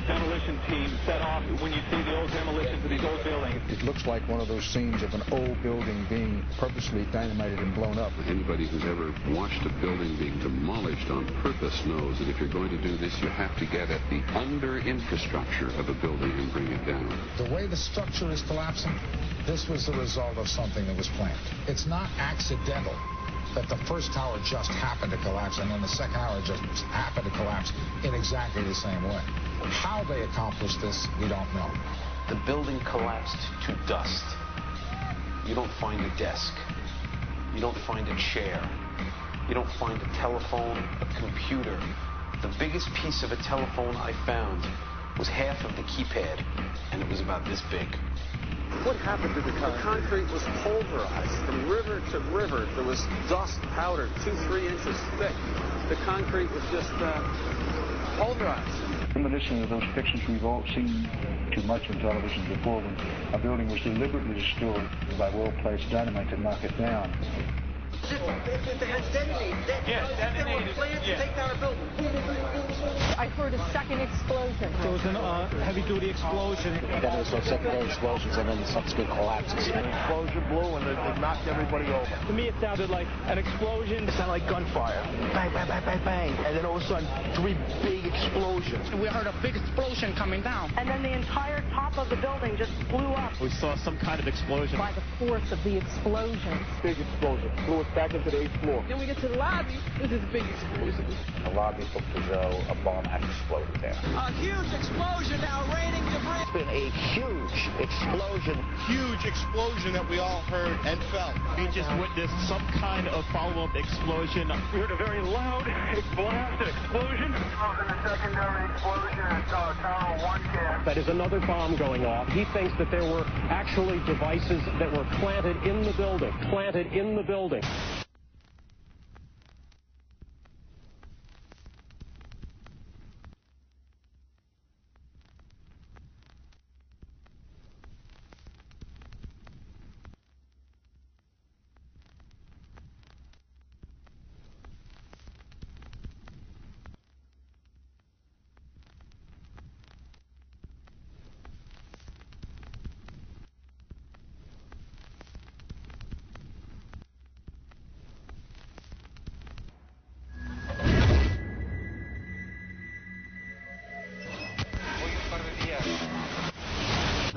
demolition team set off when you see the old demolitions of these old buildings. It looks like one of those scenes of an old building being purposely dynamited and blown up. Anybody who's ever watched a building being demolished on purpose knows that if you're going to do this, you have to get at the under-infrastructure of a building and bring it down. The way the structure is collapsing, this was the result of something that was planned. It's not accidental that the first tower just happened to collapse and then the second tower just happened to collapse in exactly the same way. How they accomplished this, we don't know. The building collapsed to dust. You don't find a desk. You don't find a chair. You don't find a telephone, a computer. The biggest piece of a telephone I found was half of the keypad, and it was about this big. What happened to the concrete? The concrete was pulverized from river to river. There was dust powder 2-3 inches thick. The concrete was just pulverized. Reminiscent of those pictures we've all seen too much on television before, when a building was deliberately destroyed by well-placed dynamite to knock it down. It has detonated. Yes, detonated. There were plans to take down a building. I heard a second explosion. There was a heavy-duty explosion. Then there was some secondary explosions and then subsequent collapses. An explosion blew and it knocked everybody over. To me, it sounded like an explosion. It sounded like gunfire. Bang, bang, bang, bang, bang. And then all of a sudden, 3 big explosions. We heard a big explosion coming down. And then the entire top of the building just blew up. We saw some kind of explosion. By the force of the explosion. Big explosion. Blew us back into the 8th floor. Then we get to the lobby. This is a big explosion. The lobby looked as though a bomb had exploded there. A huge explosion now raining debris. It's been a huge explosion. Huge explosion that we all heard and felt. We just witnessed some kind of follow-up explosion. We heard a very loud blast, an explosion. A secondary explosion at Tower 1 camp. That is another bomb going off. He thinks that there were actually devices that were planted in the building. Planted in the building.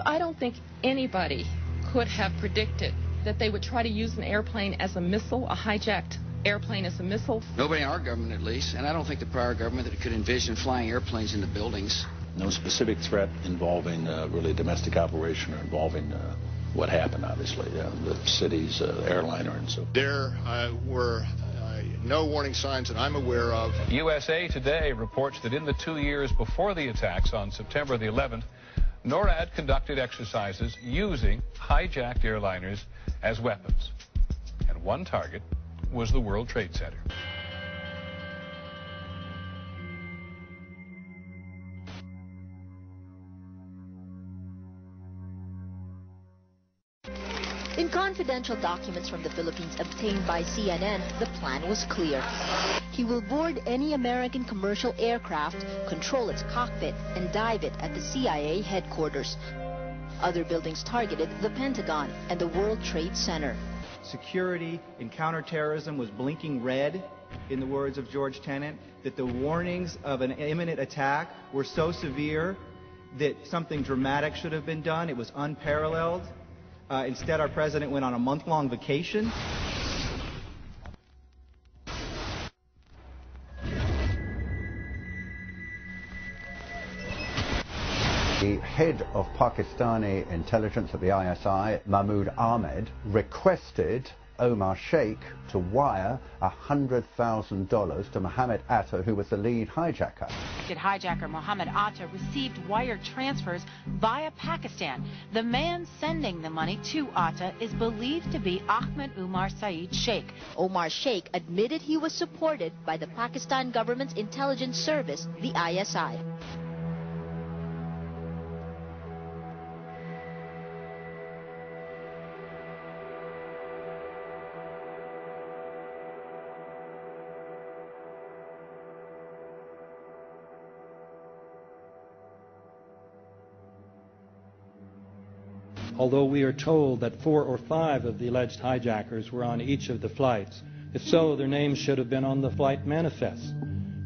I don't think anybody could have predicted that they would try to use an airplane as a missile, a hijacked airplane as a missile. Nobody in our government, at least, and I don't think the prior government that could envision flying airplanes into buildings. No specific threat involving really domestic operation or involving what happened, obviously, the city's airliner and so. There were no warning signs that I'm aware of. USA Today reports that in the 2 years before the attacks on September the 11th, NORAD conducted exercises using hijacked airliners as weapons. And one target was the World Trade Center. In confidential documents from the Philippines obtained by CNN, the plan was clear. He will board any American commercial aircraft, control its cockpit, and dive it at the CIA headquarters. Other buildings targeted the Pentagon and the World Trade Center. Security in counterterrorism was blinking red, in the words of George Tenet, that the warnings of an imminent attack were so severe that something dramatic should have been done. It was unparalleled. Instead, our president went on a month-long vacation. The head of Pakistani intelligence at the ISI, Mahmoud Ahmed, requested Omar Sheikh to wire $100,000 to Mohammed Atta, who was the lead hijacker. Hijacker Mohammed Atta received wire transfers via Pakistan. The man sending the money to Atta is believed to be Ahmed Umar Saeed Sheikh. Omar Sheikh admitted he was supported by the Pakistan government's intelligence service, the ISI. although we are told that 4 or 5 of the alleged hijackers were on each of the flights. If so, their names should have been on the flight manifests.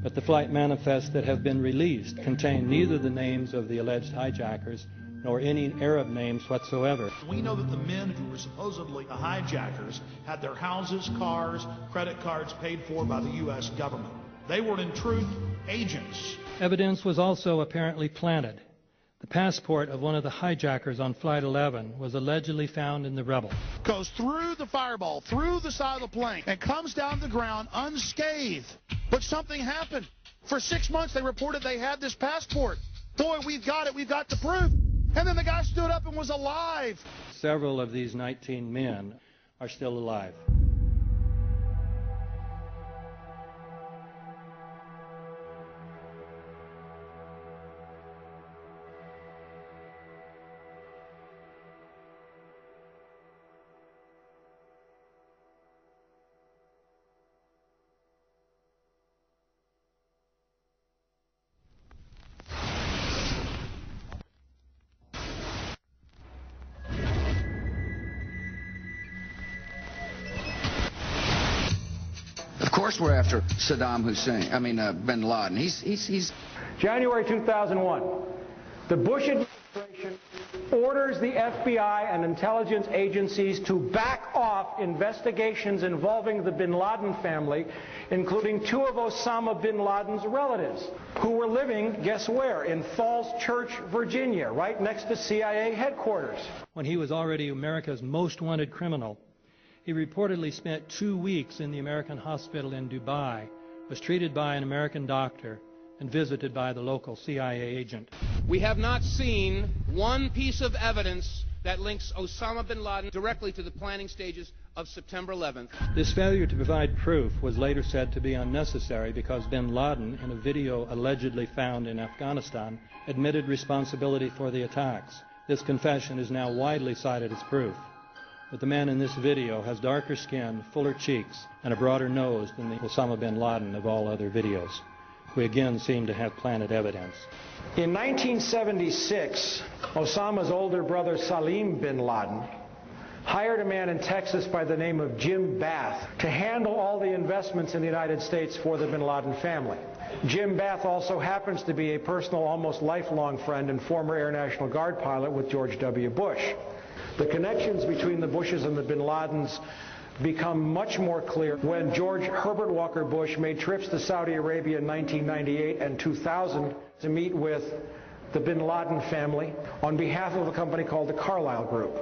But the flight manifests that have been released contain neither the names of the alleged hijackers nor any Arab names whatsoever. We know that the men who were supposedly the hijackers had their houses, cars, credit cards paid for by the U.S. government. They were, in truth, agents. Evidence was also apparently planted. The passport of one of the hijackers on Flight 11 was allegedly found in the rubble. Goes through the fireball, through the side of the plane, and comes down the ground unscathed. But something happened. For 6 months, they reported they had this passport. Boy, we've got it. We've got the proof. And then the guy stood up and was alive. Several of these 19 men are still alive. Of course we're after Saddam Hussein. Bin Laden. He's January 2001. The Bush administration orders the FBI and intelligence agencies to back off investigations involving the bin Laden family, including 2 of Osama bin Laden's relatives, who were living, guess where, in Falls Church, Virginia, right next to CIA headquarters. When he was already America's most wanted criminal, he reportedly spent 2 weeks in the American hospital in Dubai, was treated by an American doctor, and visited by the local CIA agent. We have not seen one piece of evidence that links Osama bin Laden directly to the planning stages of September 11th. This failure to provide proof was later said to be unnecessary because bin Laden, in a video allegedly found in Afghanistan, admitted responsibility for the attacks. This confession is now widely cited as proof. But the man in this video has darker skin, fuller cheeks, and a broader nose than the Osama bin Laden of all other videos. We again seem to have planted evidence. In 1976, Osama's older brother Salim bin Laden hired a man in Texas by the name of Jim Bath to handle all the investments in the United States for the bin Laden family. Jim Bath also happens to be a personal, almost lifelong friend and former Air National Guard pilot with George W. Bush. The connections between the Bushes and the bin Ladens become much more clear when George Herbert Walker Bush made trips to Saudi Arabia in 1998 and 2000 to meet with the bin Laden family on behalf of a company called the Carlyle Group.